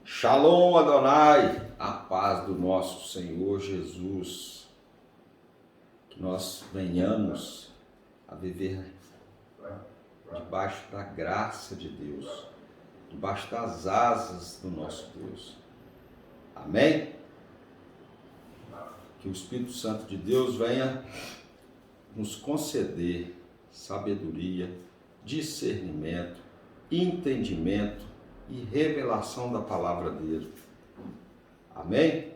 Shalom Adonai, a paz do nosso Senhor Jesus, que nós venhamos a viver debaixo da graça de Deus, debaixo das asas do nosso Deus. Amém? Que o Espírito Santo de Deus venha nos conceder sabedoria, discernimento, entendimento e revelação da palavra dele. Amém?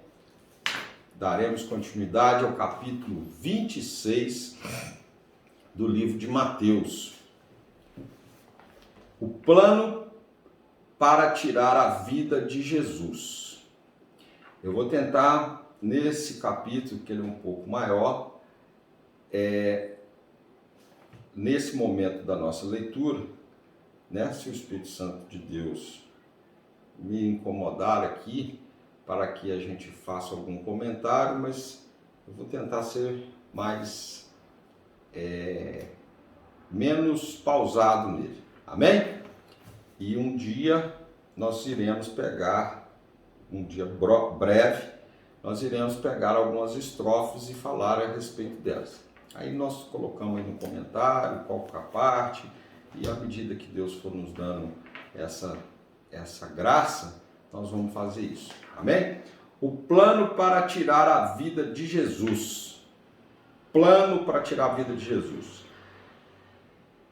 Daremos continuidade ao capítulo 26 do livro de Mateus. O plano para tirar a vida de Jesus. Eu vou tentar, nesse capítulo, que ele é um pouco maior, nesse momento da nossa leitura, né, se o Espírito Santo de Deus me incomodar aqui, para que a gente faça algum comentário, mas eu vou tentar ser menos pausado nele. Amém? E um dia nós iremos pegar, um dia breve, nós iremos pegar algumas estrofes e falar a respeito delas. Aí nós colocamos aí no comentário qual que é a parte, e à medida que Deus for nos dando essa graça, nós vamos fazer isso. Amém? O plano para tirar a vida de Jesus. Plano para tirar a vida de Jesus.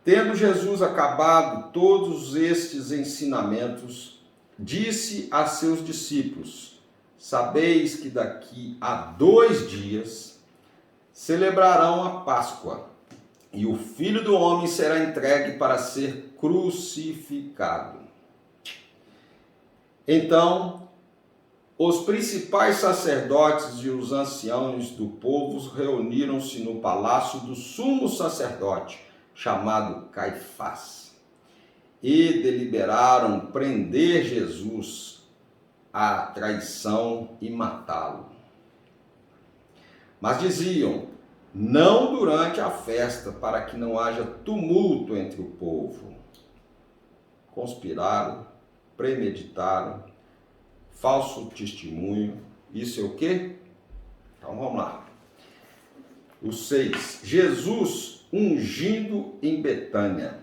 Tendo Jesus acabado todos estes ensinamentos, disse a seus discípulos: sabeis que daqui a 2 dias celebrarão a Páscoa, e o Filho do Homem será entregue para ser crucificado. Então, os principais sacerdotes e os anciãos do povo reuniram-se no palácio do sumo sacerdote, chamado Caifás, e deliberaram prender Jesus à traição e matá-lo. Mas diziam: não durante a festa, para que não haja tumulto entre o povo. Conspiraram, premeditaram, falso testemunho. Isso é o quê? Então vamos lá. O 6. Jesus ungindo em Betânia.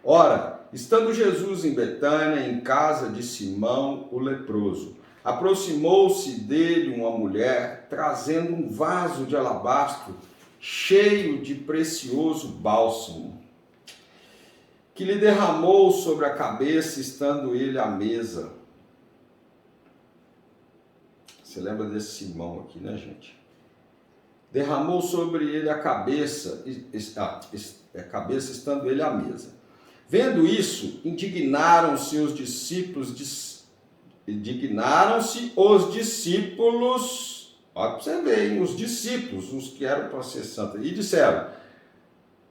Ora, estando Jesus em Betânia, em casa de Simão o leproso, aproximou-se dele uma mulher, trazendo um vaso de alabastro cheio de precioso bálsamo, que lhe derramou sobre a cabeça, estando ele à mesa. Você lembra desse Simão aqui, né, gente? Derramou sobre ele a cabeça estando ele à mesa. Vendo isso, indignaram-se os discípulos, olha para você ver, hein? Os discípulos, os que eram para ser santos, e disseram: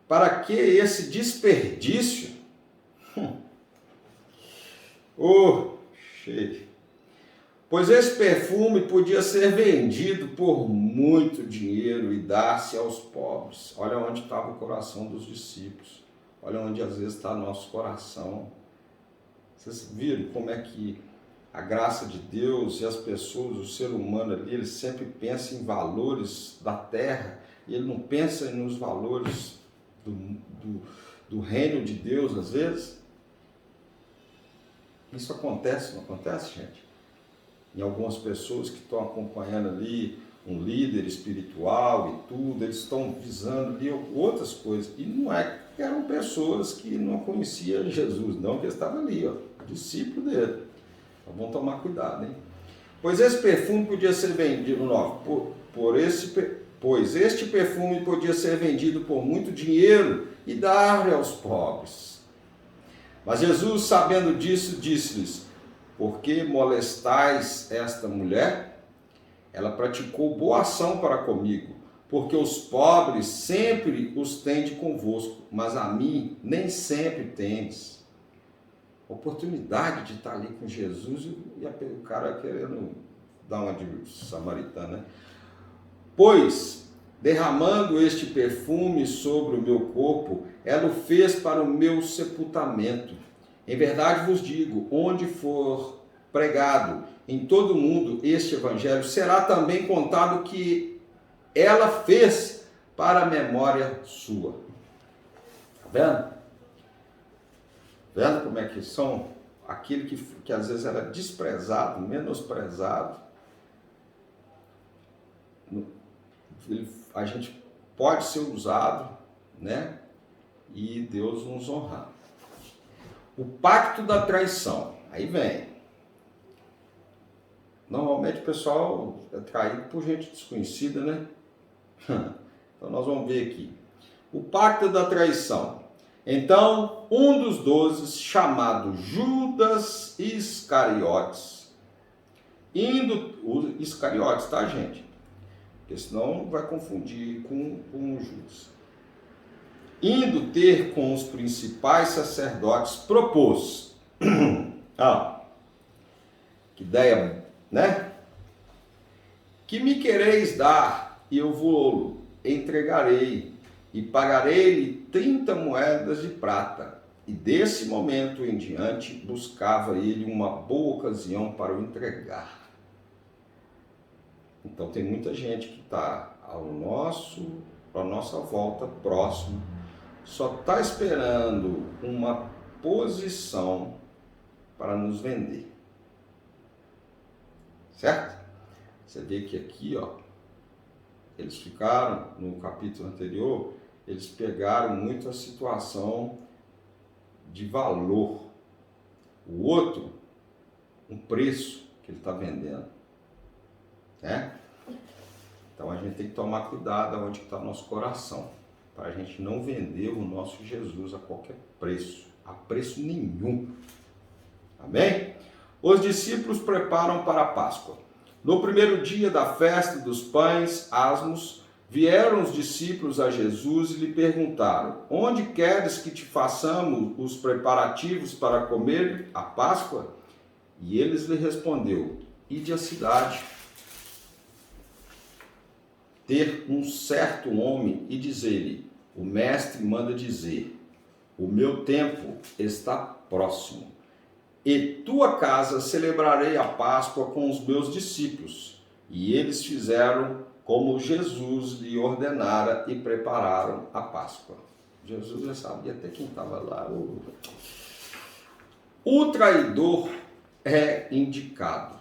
para que esse desperdício? Cheio. Pois esse perfume podia ser vendido por muito dinheiro e dar-se aos pobres. Olha onde estava o coração dos discípulos. Olha onde às vezes está nosso coração. Vocês viram como é que a graça de Deus e as pessoas, o ser humano ali, ele sempre pensa em valores da terra, e ele não pensa nos valores do reino de Deus, às vezes. Isso acontece, não acontece, gente? Em algumas pessoas que estão acompanhando ali um líder espiritual e tudo, eles estão visando ali outras coisas, e não é que eram pessoas que não conheciam Jesus, não, que estavam ali, discípulo dele. Então vamos tomar cuidado, hein? Pois esse perfume podia ser vendido, pois este perfume podia ser vendido por muito dinheiro e dar aos pobres. Mas Jesus, sabendo disso, disse-lhes: por que molestais esta mulher? Ela praticou boa ação para comigo, porque os pobres sempre os tendes convosco, mas a mim nem sempre tendes. Oportunidade de estar ali com Jesus e o cara querendo dar uma de samaritano, né? Pois, derramando este perfume sobre o meu corpo, ela o fez para o meu sepultamento. Em verdade vos digo, onde for pregado em todo o mundo este evangelho, será também contado que ela fez para a memória sua. Tá vendo? Vendo como é que são aquele que às vezes era desprezado, menosprezado. A gente pode ser usado, né? E Deus nos honrar. O pacto da traição. Aí vem. Normalmente o pessoal é traído por gente desconhecida, né? Então nós vamos ver aqui. O pacto da traição. Então, um dos 12, chamado Judas Iscariotes, o Iscariotes, tá, gente? Porque senão vai confundir com o Judas. Indo ter com os principais sacerdotes, propôs. Que ideia, né? Que me quereis dar, e eu vou entregarei, e pagarei-lhe 30 moedas de prata. E desse momento em diante, buscava ele uma boa ocasião para o entregar. Então tem muita gente que está à nossa volta, próximo, só está esperando uma posição para nos vender. Certo? Você vê que aqui, ó, eles ficaram, no capítulo anterior, eles pegaram muito a situação de valor. O outro, um preço que ele está vendendo. Né? Então a gente tem que tomar cuidado onde está o nosso coração, para a gente não vender o nosso Jesus a qualquer preço, a preço nenhum. Amém? Os discípulos preparam para a Páscoa. No primeiro dia da festa dos pães asmos, vieram os discípulos a Jesus e lhe perguntaram: onde queres que te façamos os preparativos para comer a Páscoa? E eles lhe respondeu: ide à cidade, ter um certo homem e dizer-lhe: o mestre manda dizer, o meu tempo está próximo. E tua casa celebrarei a Páscoa com os meus discípulos. E eles fizeram como Jesus lhe ordenara e prepararam a Páscoa. Jesus já sabia até quem estava lá. O traidor é indicado.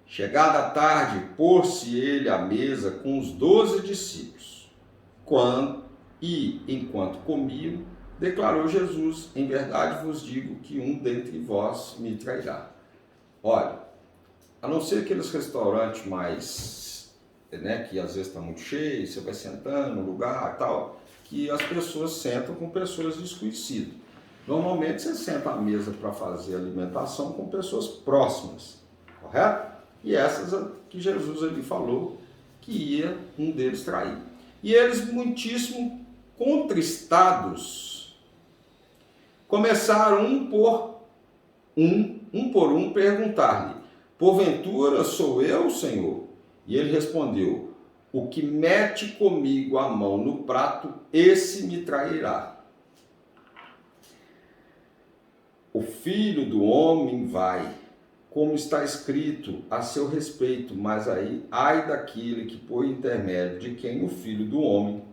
Chegada a tarde, pôs-se ele à mesa com os 12 discípulos. Enquanto comiam, declarou Jesus: em verdade vos digo que um dentre vós me trairá. Olha, a não ser aqueles restaurantes mais, né, que às vezes está muito cheio, você vai sentando no lugar e tal, que as pessoas sentam com pessoas desconhecidas. Normalmente você senta à mesa para fazer alimentação com pessoas próximas, correto? E essas que Jesus ali falou que ia um deles trair. E eles, muitíssimo contristados, começaram um por um perguntar-lhe: porventura sou eu, Senhor? E ele respondeu: o que mete comigo a mão no prato, esse me trairá. O Filho do Homem vai, como está escrito a seu respeito, mas aí, ai daquele que por intermédio de quem o Filho do Homem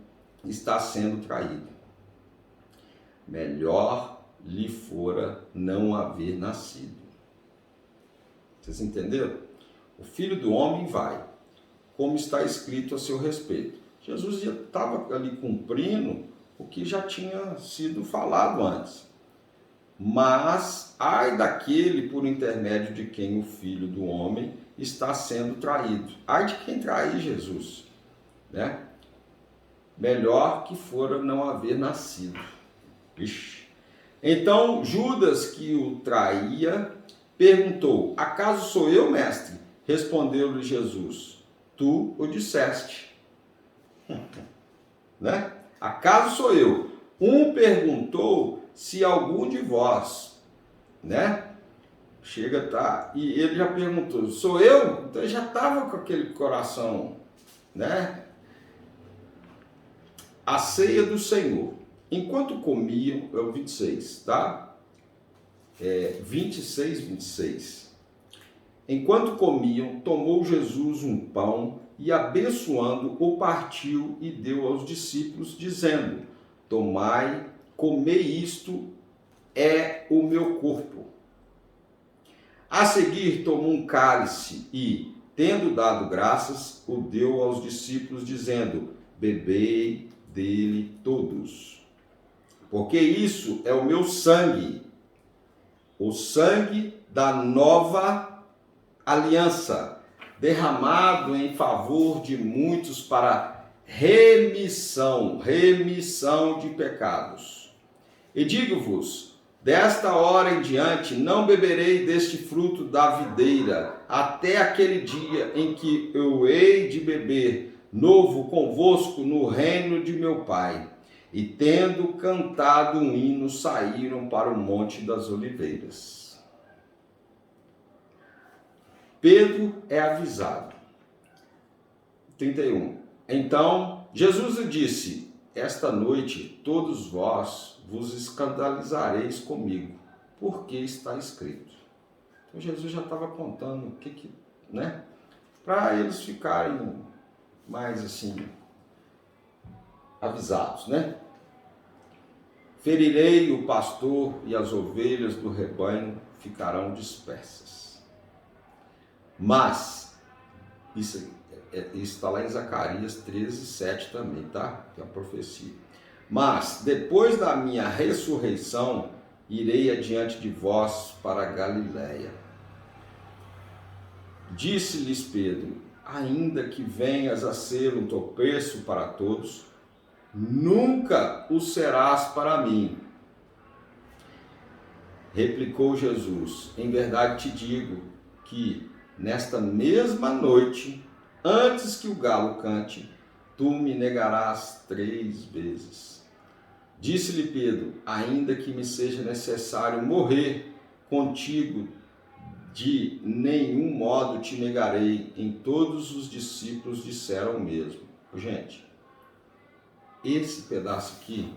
está sendo traído. Melhor lhe fora não haver nascido. Vocês entenderam? O Filho do Homem vai, como está escrito a seu respeito. Jesus já estava ali cumprindo o que já tinha sido falado antes. Mas, ai daquele por intermédio de quem o Filho do Homem está sendo traído. Ai de quem trair Jesus, né? Melhor que fora não haver nascido. Ixi. Então, Judas, que o traía, perguntou: acaso sou eu, mestre? Respondeu-lhe Jesus: tu o disseste. Né? Acaso sou eu? Um perguntou se algum de vós, né? Chega, tá? E ele já perguntou: sou eu? Então ele já estava com aquele coração, né? A ceia do Senhor. Enquanto comiam, é o 26, tá? 26, 26. Enquanto comiam, tomou Jesus um pão e, abençoando, o partiu e deu aos discípulos, dizendo: tomai, comei, isto é o meu corpo. A seguir, tomou um cálice e, tendo dado graças, o deu aos discípulos, dizendo: bebei dele todos, porque isso é o meu sangue, o sangue da nova aliança, derramado em favor de muitos para remissão de pecados. E digo-vos, desta hora em diante não beberei deste fruto da videira, até aquele dia em que eu hei de beber novo convosco no reino de meu Pai. E tendo cantado um hino, saíram para o Monte das Oliveiras. Pedro é avisado. 31. Então Jesus lhe disse: esta noite todos vós vos escandalizareis comigo, porque está escrito. Então Jesus já estava contando o que né? Para eles ficarem mais assim, avisados, né? Ferirei o pastor e as ovelhas do rebanho ficarão dispersas. Mas, isso está lá em Zacarias 13, 7 também, tá? Que é a profecia. Mas, depois da minha ressurreição, irei adiante de vós para a Galiléia. Disse-lhes Pedro: ainda que venhas a ser um tropeço para todos, nunca o serás para mim. Replicou Jesus: em verdade te digo que nesta mesma noite, antes que o galo cante, tu me negarás 3 vezes. Disse-lhe Pedro: ainda que me seja necessário morrer contigo, de nenhum modo te negarei. Em todos os discípulos disseram o mesmo. Gente, esse pedaço aqui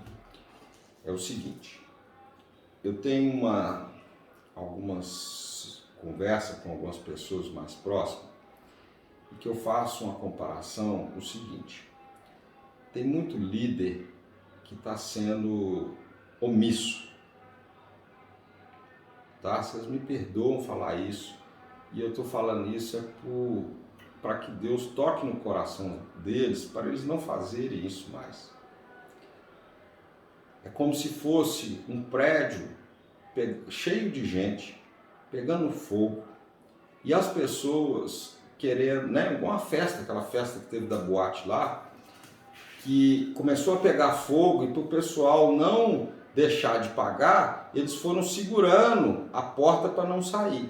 é o seguinte: eu tenho algumas conversas com algumas pessoas mais próximas e que eu faço uma comparação, o seguinte: tem muito líder que está sendo omisso, tá? Vocês me perdoam falar isso, e eu estou falando isso para que Deus toque no coração deles, para eles não fazerem isso mais. É como se fosse um prédio cheio de gente, pegando fogo, e as pessoas querendo, né, igual uma festa, aquela festa que teve da boate lá, que começou a pegar fogo, e para o pessoal não deixar de pagar, eles foram segurando a porta para não sair.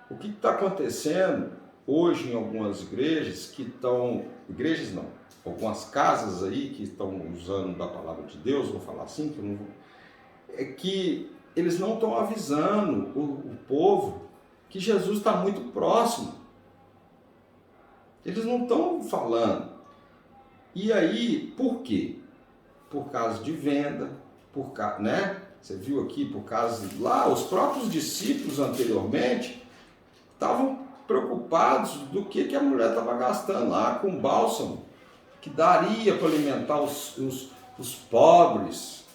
O que está acontecendo hoje em algumas igrejas que estão, igrejas não, algumas casas aí que estão usando da palavra de Deus, vou falar assim, que eu não vou, é que eles não estão avisando o povo que Jesus está muito próximo. Eles não estão falando. E aí, por quê? Por causa de venda, né? Você viu aqui, por causa lá, os próprios discípulos anteriormente estavam preocupados do que a mulher estava gastando lá com bálsamo, que daria para alimentar os pobres,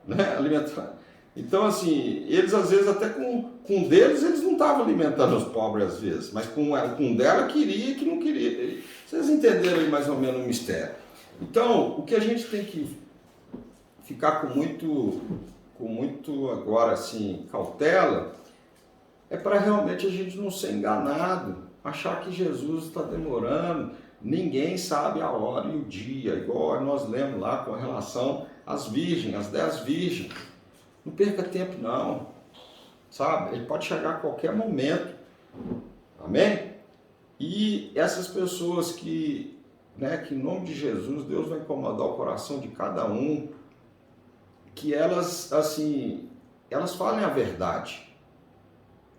né? Alimentar. Então, assim, eles às vezes até com deles eles não estavam alimentando os pobres às vezes, mas com dela queria que não queria. Vocês entenderam aí mais ou menos o mistério. Então, o que a gente tem que ficar com muito agora assim, cautela, é para realmente a gente não ser enganado, achar que Jesus está demorando. Ninguém sabe a hora e o dia, igual nós lemos lá com relação às virgens, às 10 virgens. Não perca tempo não, sabe? Ele pode chegar a qualquer momento, amém? E essas pessoas que em nome de Jesus, Deus vai incomodar o coração de cada um, que elas, assim, elas falem a verdade.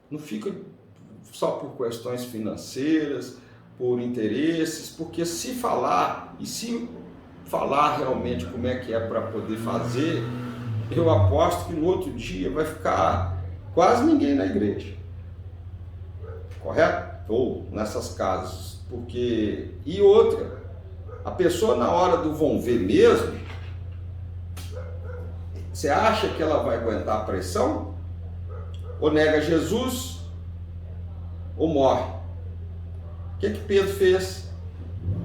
Não fica só por questões financeiras, por interesses, porque se falar realmente como é que é para poder fazer, eu aposto que no outro dia vai ficar quase ninguém na igreja. Correto? Ou nessas casas. Porque, e outra, a pessoa na hora do vão ver mesmo, você acha que ela vai aguentar a pressão? Ou nega Jesus, ou morre? O que Pedro fez?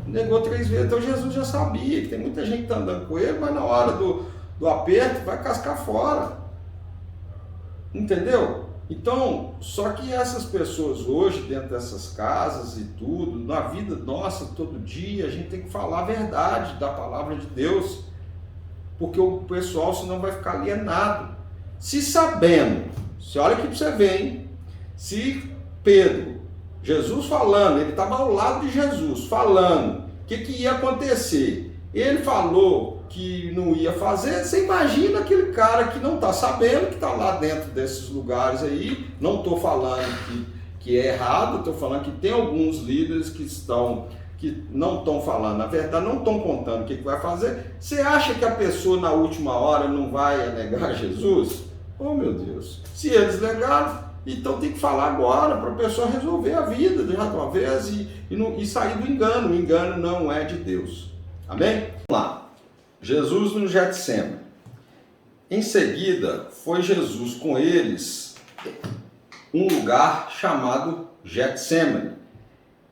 Negou 3 vezes. Então Jesus já sabia que tem muita gente que está andando com ele, mas na hora do aperto vai cascar fora. Entendeu? Então, só que essas pessoas hoje, dentro dessas casas e tudo, na vida nossa, todo dia, a gente tem que falar a verdade da palavra de Deus, porque o pessoal senão vai ficar alienado. Se sabendo, se olha aqui para você ver, hein? Se Pedro, Jesus falando, ele estava ao lado de Jesus, falando o que ia acontecer, ele falou que não ia fazer, você imagina aquele cara que não está sabendo, que está lá dentro desses lugares aí. Não estou falando que é errado, estou falando que tem alguns líderes que não estão falando, na verdade não estão contando o que vai fazer. Você acha que a pessoa na última hora não vai negar Jesus? Oh meu Deus, se eles negaram, então tem que falar agora para a pessoa resolver a vida de uma vez e sair do engano. O engano não é de Deus. Amém? Vamos lá. Jesus no Getsemane. Em seguida, foi Jesus com eles um lugar chamado Getsemane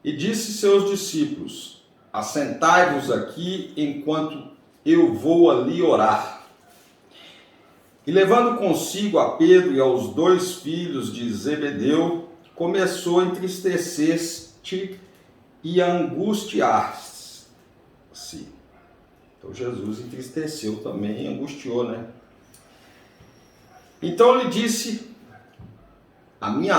e disse seus discípulos: assentai-vos aqui enquanto eu vou ali orar. E levando consigo a Pedro e aos 2 filhos de Zebedeu, começou a entristecer-se e a angustiar-se. Então Jesus entristeceu também e angustiou, né? Então lhes disse: a minha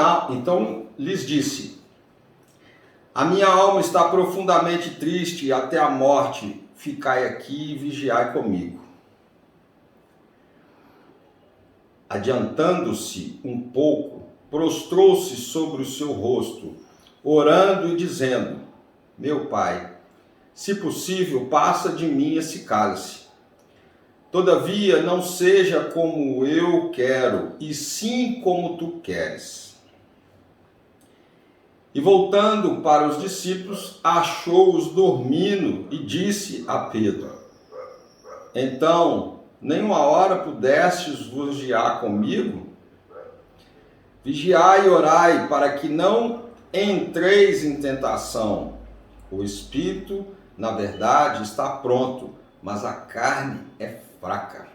alma está profundamente triste até a morte. Ficai aqui e vigiai comigo. Adiantando-se um pouco, prostrou-se sobre o seu rosto, orando e dizendo: meu Pai, se possível, passa de mim esse cálice. Todavia, não seja como eu quero, e sim como tu queres. E voltando para os discípulos, achou-os dormindo e disse a Pedro: então, nem uma hora pudestes vigiar comigo? Vigiai e orai, para que não entreis em tentação. O espírito, na verdade, está pronto, mas a carne é fraca.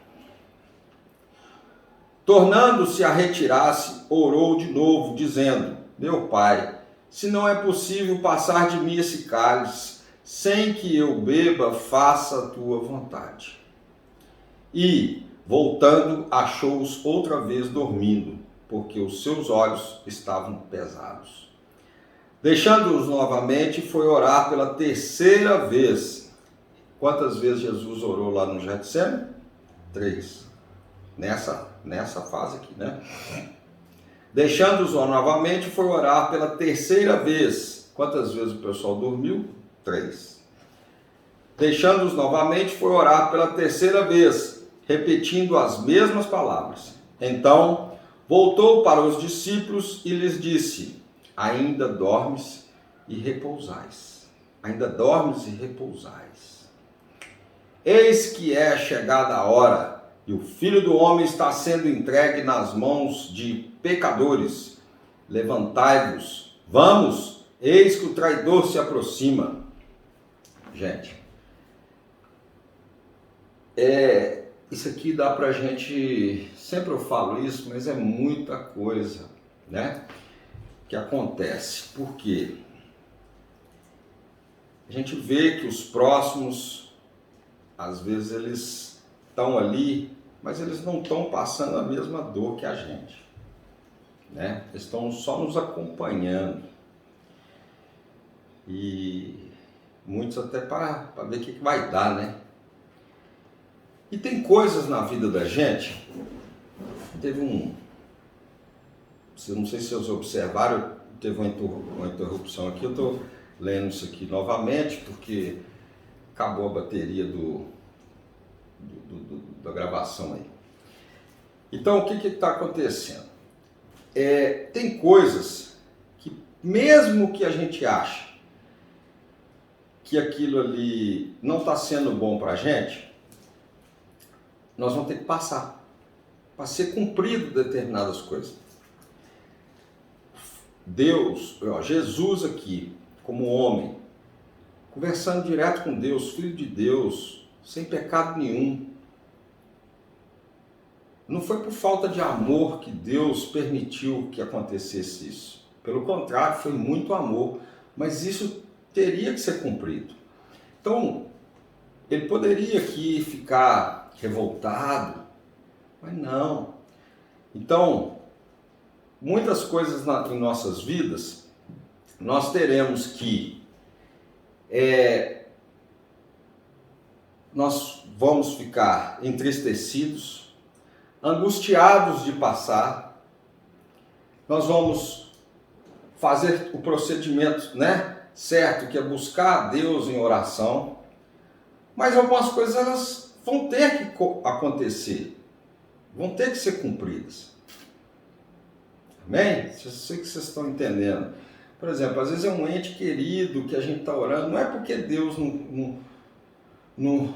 Tornando-se a retirar-se, orou de novo, dizendo: meu Pai, se não é possível passar de mim esse cálice, sem que eu beba, faça a tua vontade. E, voltando, achou-os outra vez dormindo, porque os seus olhos estavam pesados. Deixando-os novamente, foi orar pela 3ª vez. Quantas vezes Jesus orou lá no Getsemane? 3. Nessa fase aqui, né? Deixando-os novamente, foi orar pela 3ª vez. Quantas vezes o pessoal dormiu? 3. Deixando-os novamente, foi orar pela 3ª vez, repetindo as mesmas palavras. Então, voltou para os discípulos e lhes disse: ainda dormes e repousais. Ainda dormes e repousais. Eis que é chegada a hora, e o Filho do Homem está sendo entregue nas mãos de pecadores. Levantai-vos, vamos, eis que o traidor se aproxima. Gente, isso aqui dá pra gente, sempre eu falo isso, mas é muita coisa, né, que acontece. Por quê? A gente vê que os próximos, às vezes eles estão ali, mas eles não estão passando a mesma dor que a gente, né? Eles estão só nos acompanhando. E muitos até para ver o que vai dar, né? E tem coisas na vida da gente. Não sei se vocês observaram, teve uma interrupção aqui. Eu estou lendo isso aqui novamente porque acabou a bateria da gravação aí. Então, o que está acontecendo? Tem coisas que, mesmo que a gente ache que aquilo ali não está sendo bom para a gente, nós vamos ter que passar para ser cumprido determinadas coisas. Deus, Jesus aqui, como homem, conversando direto com Deus, Filho de Deus, sem pecado nenhum. Não foi por falta de amor que Deus permitiu que acontecesse isso. Pelo contrário, foi muito amor, mas isso teria que ser cumprido. Então, ele poderia aqui ficar revoltado, mas não. Então, muitas coisas em nossas vidas, nós teremos que nós vamos ficar entristecidos, angustiados de passar, nós vamos fazer o procedimento, certo, que é buscar a Deus em oração, mas algumas coisas elas vão ter que acontecer, vão ter que ser cumpridas. Amém? Eu sei que vocês estão entendendo. Por exemplo, às vezes é um ente querido que a gente está orando, não é porque Deus não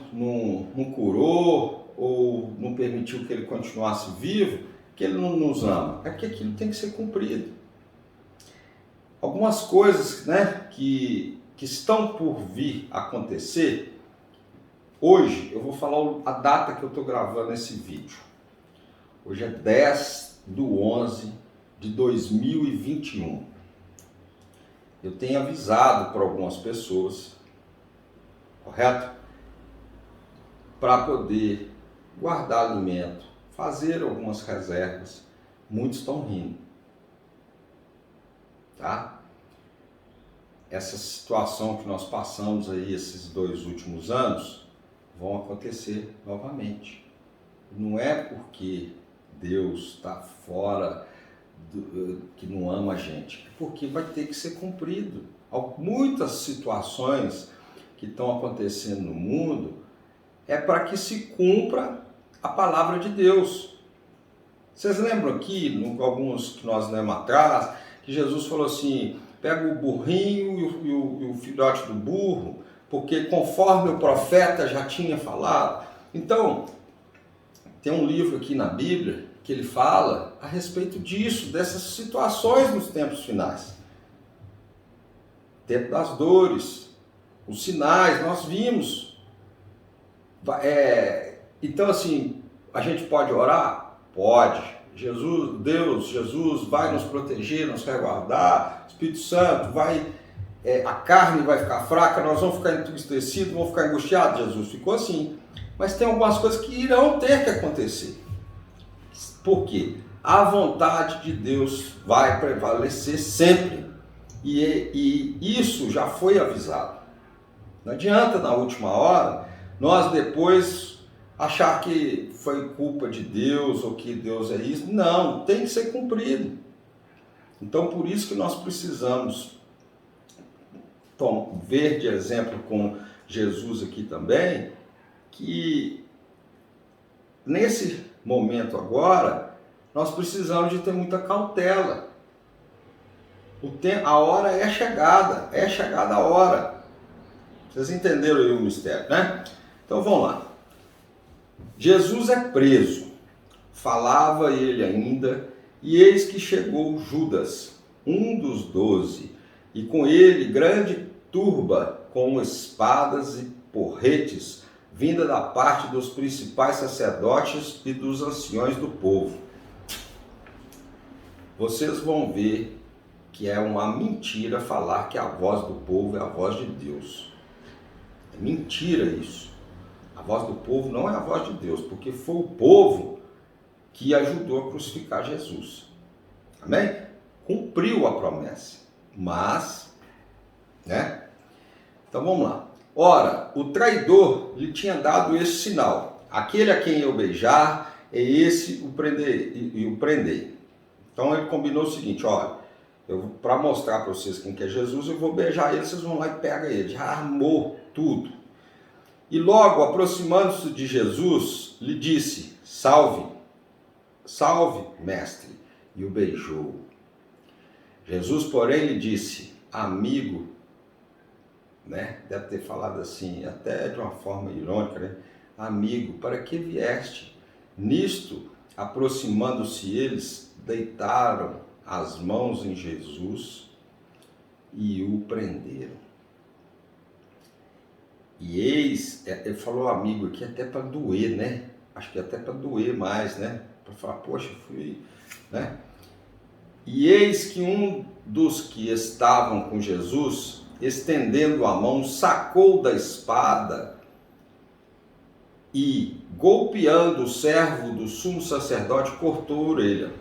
curou ou não permitiu que ele continuasse vivo, que ele não nos ama. É porque aquilo tem que ser cumprido. Algumas coisas que estão por vir acontecer, hoje eu vou falar a data que eu estou gravando esse vídeo. Hoje é 10/11/2021. Eu tenho avisado para algumas pessoas, correto? Para poder guardar alimento, fazer algumas reservas. Muitos estão rindo, tá? Essa situação que nós passamos aí esses 2 últimos anos vão acontecer novamente. Não é porque Deus está fora, que não ama a gente, é porque vai ter que ser cumprido. Muitas situações que estão acontecendo no mundo é para que se cumpra a palavra de Deus. Vocês lembram aqui, alguns que nós lemos atrás, que Jesus falou assim, pega o burrinho e o filhote do burro, porque conforme o profeta já tinha falado. Então, tem um livro aqui na Bíblia que ele fala a respeito disso, dessas situações nos tempos finais. Tempo das dores, os sinais, nós vimos. Então, assim, a gente pode orar? Pode. Jesus vai nos proteger, nos resguardar, o Espírito Santo vai, a carne vai ficar fraca, nós vamos ficar entristecidos, vamos ficar angustiados. Jesus ficou assim. Mas tem algumas coisas que irão ter que acontecer. Por quê? A vontade de Deus vai prevalecer sempre. E isso já foi avisado. Não adianta na última hora nós depois achar que foi culpa de Deus ou que Deus é isso. Não, tem que ser cumprido. Então por isso que nós precisamos ver de exemplo com Jesus aqui também, que nesse momento agora, nós precisamos de ter muita cautela. A hora é chegada a hora. Vocês entenderam aí o mistério, né? Então vamos lá. Jesus é preso, falava ele ainda, e eis que chegou Judas, um dos 12, e com ele grande turba com espadas e porretes, vinda da parte dos principais sacerdotes e dos anciões do povo. Vocês vão ver que é uma mentira falar que a voz do povo é a voz de Deus. É mentira isso. A voz do povo não é a voz de Deus, porque foi o povo que ajudou a crucificar Jesus. Amém? Cumpriu a promessa. Mas, Então vamos lá. Ora, o traidor lhe tinha dado esse sinal. Aquele a quem eu beijar, é esse o prendei. Então ele combinou o seguinte, olha, para mostrar para vocês quem que é Jesus, eu vou beijar ele, vocês vão lá e pegam ele. Já armou tudo. E logo, aproximando-se de Jesus, lhe disse, salve. salve, mestre, e o beijou. Jesus, porém, lhe disse, amigo, né? Deve ter falado assim, até de uma forma irônica, né? Amigo, para que vieste? Nisto, aproximando-se eles, deitaram as mãos em Jesus e o prenderam. E eis, ele falou amigo aqui até para doer, né? Acho que até para doer mais, né? Para falar, poxa, fui, né? E eis que um dos que estavam com Jesus, estendendo a mão, sacou da espada e, golpeando o servo do sumo sacerdote, cortou a orelha.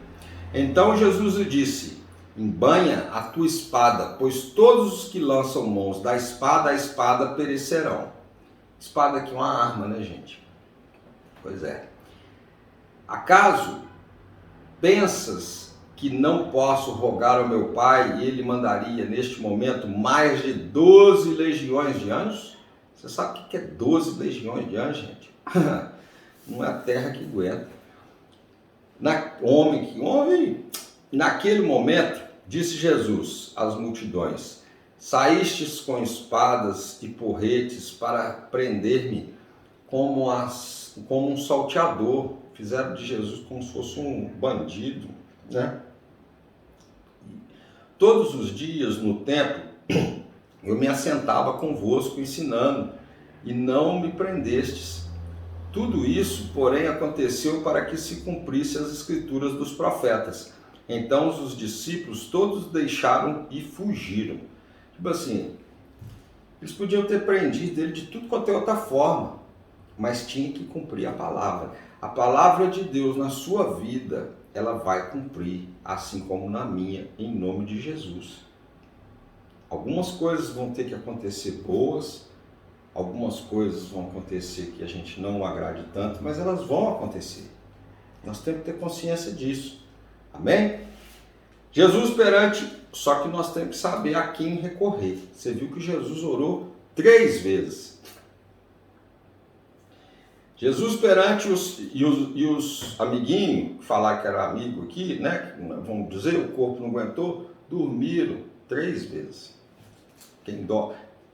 Então Jesus lhe disse, embanha a tua espada, pois todos os que lançam mãos da espada, a espada perecerão. Espada aqui é uma arma, né, gente? Pois é. Acaso pensas que não posso rogar ao meu Pai e Ele mandaria neste momento mais de 12 legiões de anjos? Você sabe o que é 12 legiões de anjos, gente? Não é a terra que aguenta. Homem, naquele momento, disse Jesus às multidões, saístes com espadas e porretes para prender-me como um salteador. Fizeram de Jesus como se fosse um bandido, né? Todos os dias no templo eu me assentava convosco ensinando e não me prendestes. Tudo isso, porém, aconteceu para que se cumprisse as escrituras dos profetas. Então os discípulos todos deixaram e fugiram. Tipo assim, eles podiam ter prendido ele de tudo quanto é outra forma, mas tinha que cumprir a palavra. A palavra de Deus na sua vida, ela vai cumprir, assim como na minha, em nome de Jesus. Algumas coisas vão ter que acontecer boas, algumas coisas vão acontecer que a gente não agrade tanto, mas elas vão acontecer. Nós temos que ter consciência disso. Amém? Jesus perante, só que nós temos que saber a quem recorrer. Você viu que Jesus orou 3 vezes. Jesus perante os amiguinhos, falar que era amigo aqui, né? Vamos dizer, o corpo não aguentou, dormiram 3 vezes.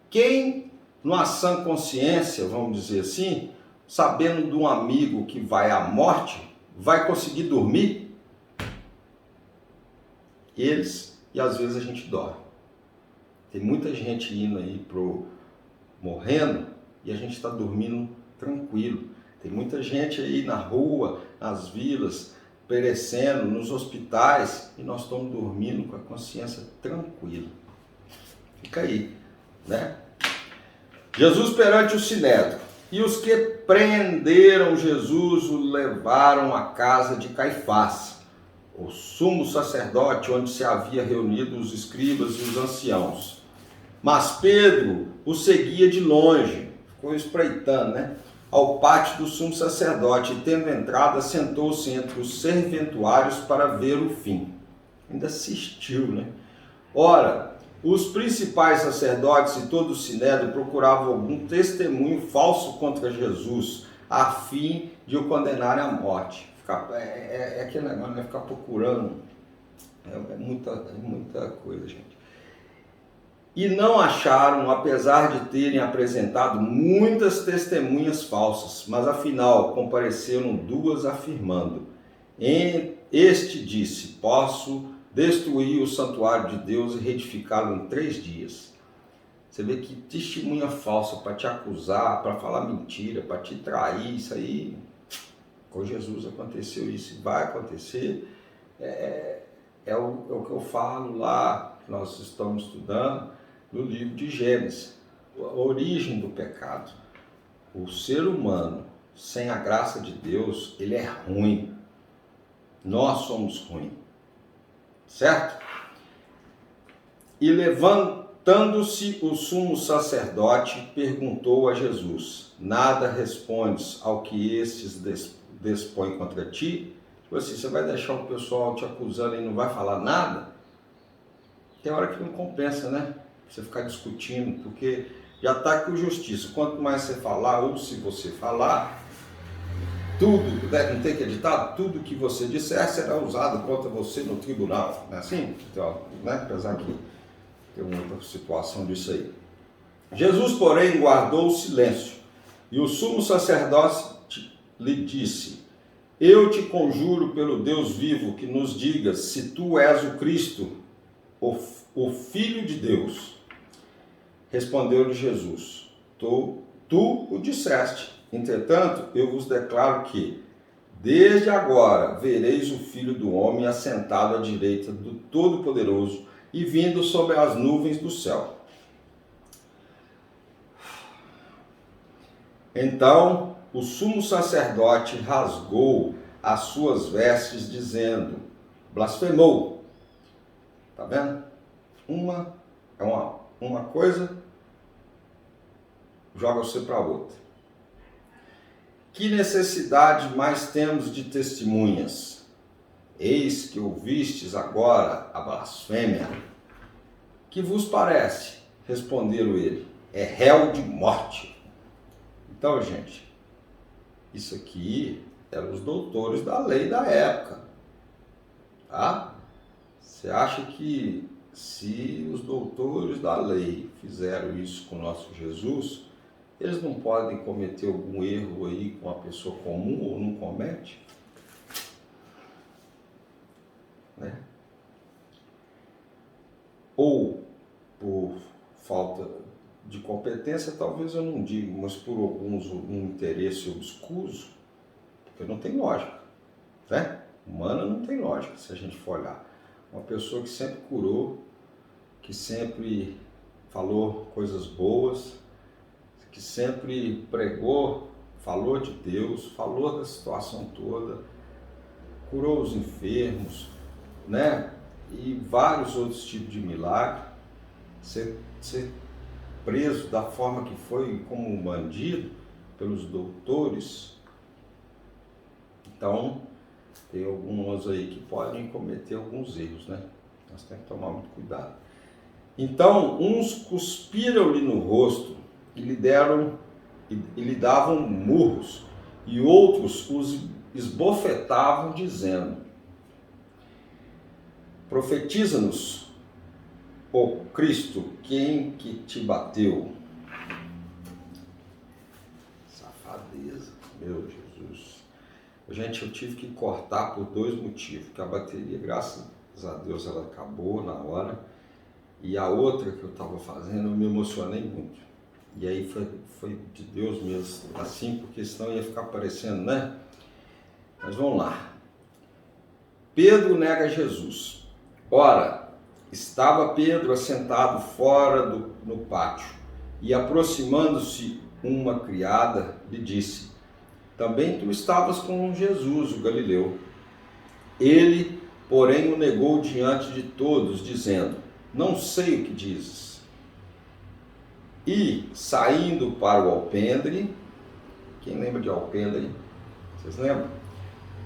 Quem numa sã consciência, vamos dizer assim, sabendo de um amigo que vai à morte, vai conseguir dormir? Eles, e às vezes a gente dorme. Tem muita gente indo aí morrendo e a gente está dormindo tranquilo. Tem muita gente aí na rua, nas vilas, perecendo, nos hospitais, e nós estamos dormindo com a consciência tranquila. Fica aí, né? Jesus perante o Sinédrio. E os que prenderam Jesus o levaram à casa de Caifás, o sumo sacerdote, onde se havia reunido os escribas e os anciãos. Mas Pedro o seguia de longe, ficou espreitando, né? Ao pátio do sumo sacerdote, e tendo entrado, sentou-se entre os serventuários para ver o fim. Ainda assistiu, né? Ora, os principais sacerdotes e todo o sinédrio procuravam algum testemunho falso contra Jesus, a fim de o condenarem à morte. É aquele negócio, né? Ficar procurando. É muita coisa, gente. E não acharam, apesar de terem apresentado muitas testemunhas falsas, mas afinal compareceram 2 afirmando. Este disse, posso destruir o santuário de Deus e reedificá-lo em 3 dias. Você vê que testemunha falsa para te acusar, para falar mentira, para te trair, isso aí, com Jesus aconteceu isso e vai acontecer. É o que eu falo lá, que nós estamos estudando, no livro de Gênesis, a origem do pecado. O ser humano, sem a graça de Deus, ele é ruim. Nós somos ruins. Certo? E levantando-se o sumo sacerdote, perguntou a Jesus, nada respondes ao que estes dispõem contra ti? Tipo assim, você vai deixar o pessoal te acusando e não vai falar nada? Tem hora que não compensa, né? Você ficar discutindo, porque já está com justiça. Quanto mais você falar, ou se você falar, tudo, né? Não tem que editar, tudo que você disser será usado contra você no tribunal, não é assim? Então, né? Apesar que tem uma outra situação disso aí. Jesus, porém, guardou o silêncio, e o sumo sacerdote lhe disse: eu te conjuro pelo Deus vivo que nos digas se tu és o Cristo, o Filho de Deus. Respondeu-lhe Jesus: tu o disseste. Entretanto, eu vos declaro que, desde agora, vereis o Filho do Homem assentado à direita do Todo-Poderoso e vindo sobre as nuvens do céu. Então, o sumo sacerdote rasgou as suas vestes, dizendo: blasfemou. Tá vendo? Uma coisa joga você para outra. Que necessidade mais temos de testemunhas? Eis que ouvistes agora a blasfêmia. Que vos parece? Responderam ele: é réu de morte. Então, gente, isso aqui eram os doutores da lei da época, tá? Você acha que se os doutores da lei fizeram isso com o nosso Jesus, eles não podem cometer algum erro aí com a pessoa comum ou não comete? Né? Ou por falta de competência, talvez eu não digo, mas por alguns um interesse obscuso, porque não tem lógica, né? Humana não tem lógica, se a gente for olhar. Uma pessoa que sempre curou, que sempre falou coisas boas, que sempre pregou, falou de Deus, falou da situação toda, curou os enfermos, né? E vários outros tipos de milagres. Ser preso da forma que foi, como um bandido, pelos doutores. Então, tem alguns aí que podem cometer alguns erros, né? Nós temos que tomar muito cuidado. Então, uns cuspiram-lhe no rosto e lhe davam murros, e outros os esbofetavam, dizendo: profetiza-nos, ó Cristo, quem que te bateu? Safadeza, meu Jesus. Gente, eu tive que cortar por 2 motivos, que a bateria, graças a Deus, ela acabou na hora, e a outra que eu estava fazendo, eu me emocionei muito. E aí foi de Deus mesmo, assim, porque senão ia ficar parecendo, né? Mas vamos lá. Pedro nega Jesus. Ora, estava Pedro assentado fora no pátio, e aproximando-se uma criada, lhe disse: também tu estavas com Jesus, o Galileu. Ele, porém, o negou diante de todos, dizendo: não sei o que dizes. E, saindo para o alpendre, quem lembra de alpendre? Vocês lembram?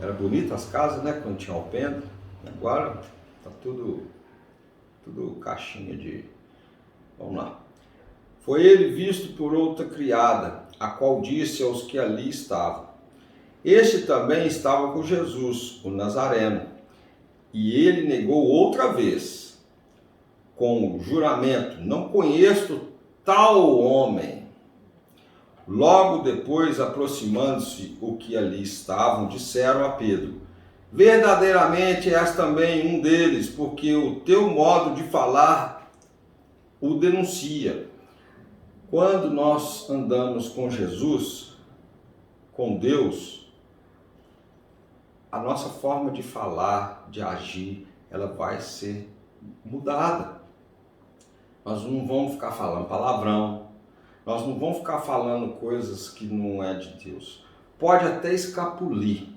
Era bonita as casas, né, quando tinha alpendre. Agora tá tudo caixinha de... Vamos lá. Foi ele visto por outra criada, a qual disse aos que ali estavam: este também estava com Jesus, o Nazareno. E ele negou outra vez, com o juramento: não conheço tal homem. Logo depois, aproximando-se o que ali estavam, disseram a Pedro: verdadeiramente és também um deles, porque o teu modo de falar o denuncia. Quando nós andamos com Jesus, com Deus, a nossa forma de falar, de agir, ela vai ser mudada. Nós não vamos ficar falando palavrão, nós não vamos ficar falando coisas que não é de Deus. Pode até escapulir,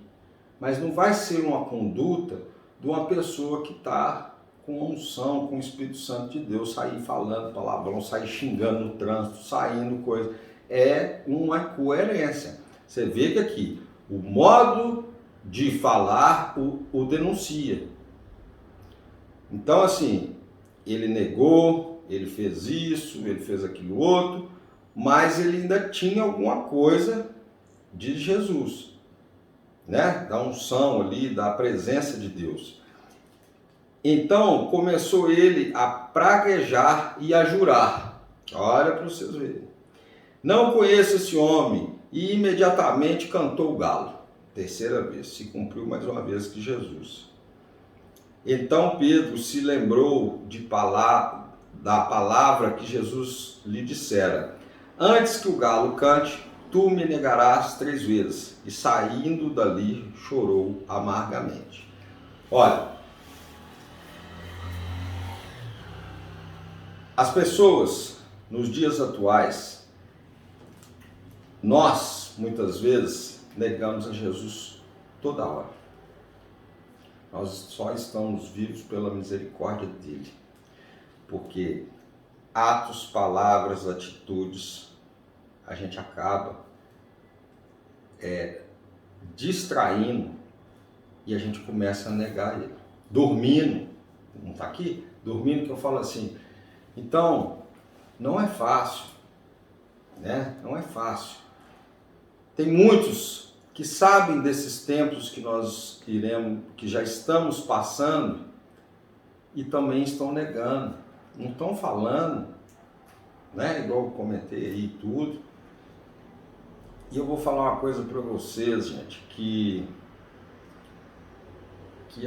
mas não vai ser uma conduta de uma pessoa que está com unção, com o Espírito Santo de Deus, sair falando palavrão, sair xingando no trânsito, saindo coisa. É uma coerência. Você vê que aqui, o modo de falar o denuncia. Então, assim, ele negou, ele fez isso, ele fez aquilo outro, mas ele ainda tinha alguma coisa de Jesus. né? Da unção ali, da presença de Deus. Então começou ele a praguejar e a jurar. Olha para vocês verem. Não conheço esse homem. E imediatamente cantou o galo. Terceira vez, se cumpriu mais uma vez que Jesus. Então Pedro se lembrou da palavra que Jesus lhe dissera: antes que o galo cante, tu me negarás 3 vezes. E saindo dali, chorou amargamente. Olha, as pessoas nos dias atuais, nós muitas vezes negamos a Jesus toda hora. Nós só estamos vivos pela misericórdia dele, porque atos, palavras, atitudes, a gente acaba distraindo e a gente começa a negar ele. Dormindo, não está aqui? Dormindo, que eu falo assim. Então, não é fácil, né? Não é fácil. Tem muitos que sabem desses tempos que nós iremos, que já estamos passando, e também estão negando, não estão falando, né? Igual eu comentei aí tudo. E eu vou falar uma coisa para vocês, gente, que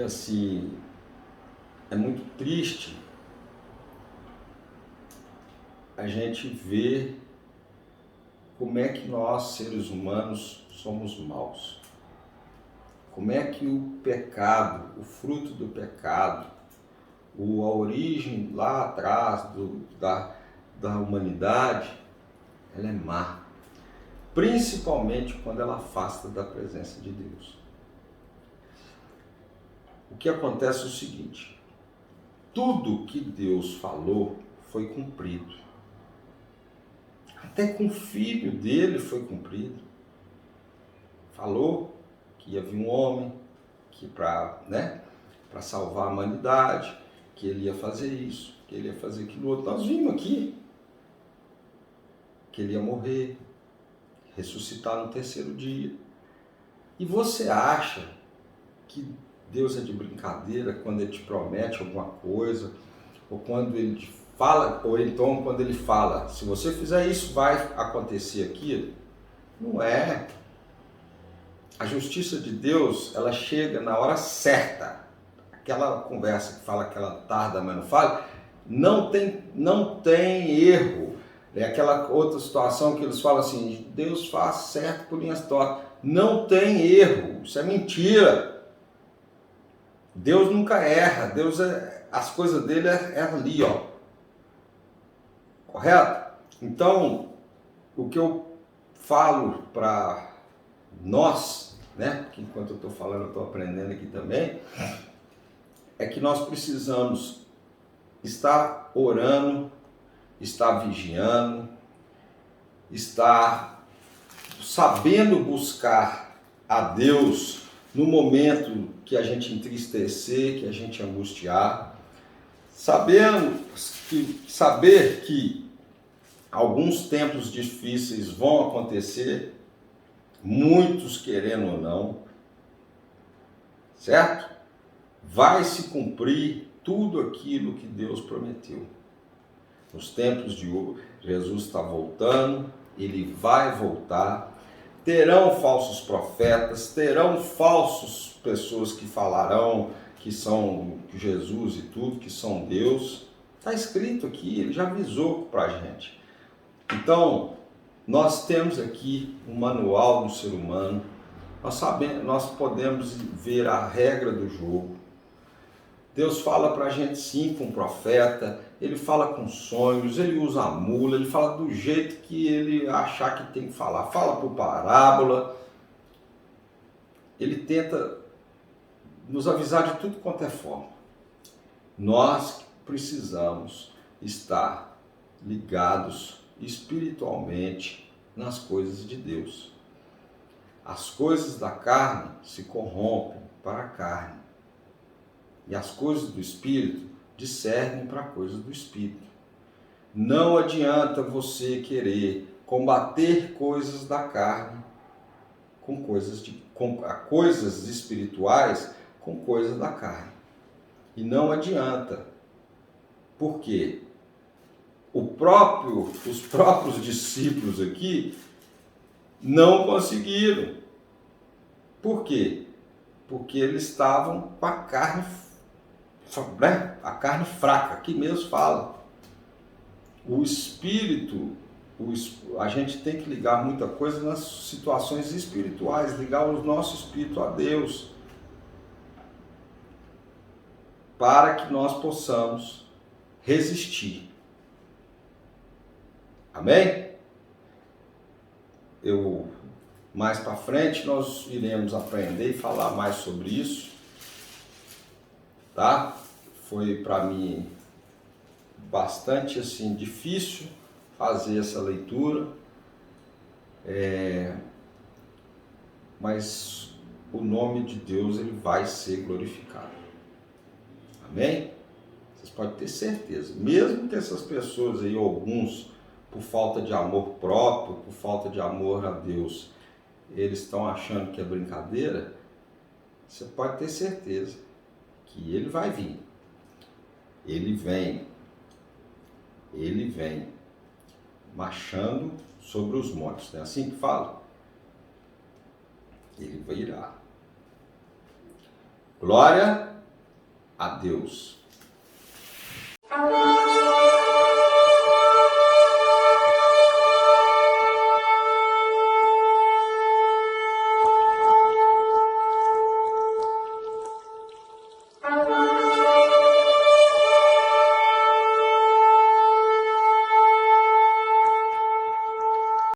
assim, é muito triste a gente ver como é que nós, seres humanos, somos maus. Como é que o pecado, o fruto do pecado, a origem lá atrás da humanidade, ela é má. Principalmente quando ela afasta da presença de Deus. O que acontece é o seguinte: tudo que Deus falou foi cumprido. Até com o filho dele foi cumprido. Falou que ia vir um homem que para salvar a humanidade, que ele ia fazer isso, que ele ia fazer aquilo outro. Nós vimos aqui que ele ia morrer, ressuscitar no 3º dia. E você acha que Deus é de brincadeira quando ele te promete alguma coisa, ou quando ele te fala, ou então quando ele fala, se você fizer isso, vai acontecer aquilo? Não é. A justiça de Deus, ela chega na hora certa. Aquela conversa que fala que ela tarda, mas não fala, não tem erro. É aquela outra situação que eles falam assim, Deus faz certo por linhas tortas. Não tem erro, isso é mentira. Deus nunca erra, Deus as coisas dele é ali, ó. Correto? Então, o que eu falo para nós, né, que enquanto eu estou falando, eu estou aprendendo aqui também, é que nós precisamos estar orando, estar vigiando, estar sabendo buscar a Deus no momento que a gente entristecer, que a gente angustiar, saber que alguns tempos difíceis vão acontecer, muitos querendo ou não, certo? Vai se cumprir tudo aquilo que Deus prometeu. Nos tempos de hoje, Jesus está voltando, ele vai voltar. Terão falsos profetas, terão falsas pessoas que falarão que são Jesus e tudo, que são Deus. Está escrito aqui, ele já avisou para a gente. Então, nós temos aqui um manual do ser humano, nós podemos ver a regra do jogo. Deus fala para a gente sim com o profeta, ele fala com sonhos, ele usa a mula, ele fala do jeito que ele achar que tem que falar. Fala por parábola, ele tenta nos avisar de tudo quanto é forma. Nós precisamos estar ligados espiritualmente nas coisas de Deus. As coisas da carne se corrompem para a carne. E as coisas do Espírito discernem para coisas do Espírito. Não adianta você querer combater coisas da carne com coisas espirituais com coisas da carne. E não adianta. Por quê? Os próprios discípulos aqui não conseguiram. Por quê? Porque eles estavam com a carne, né? A carne fraca, aqui mesmo fala. O espírito, a gente tem que ligar muita coisa nas situações espirituais, ligar o nosso espírito a Deus, para que nós possamos resistir. Amém? Mais para frente nós iremos aprender e falar mais sobre isso, tá? Foi para mim bastante assim difícil fazer essa leitura, mas o nome de Deus ele vai ser glorificado. Amém? Vocês podem ter certeza, mesmo que essas pessoas aí, alguns, por falta de amor próprio, por falta de amor a Deus, eles estão achando que é brincadeira, você pode ter certeza que ele vai vir. Ele vem marchando sobre os montes, não é assim que fala? Ele virá. Glória a Deus.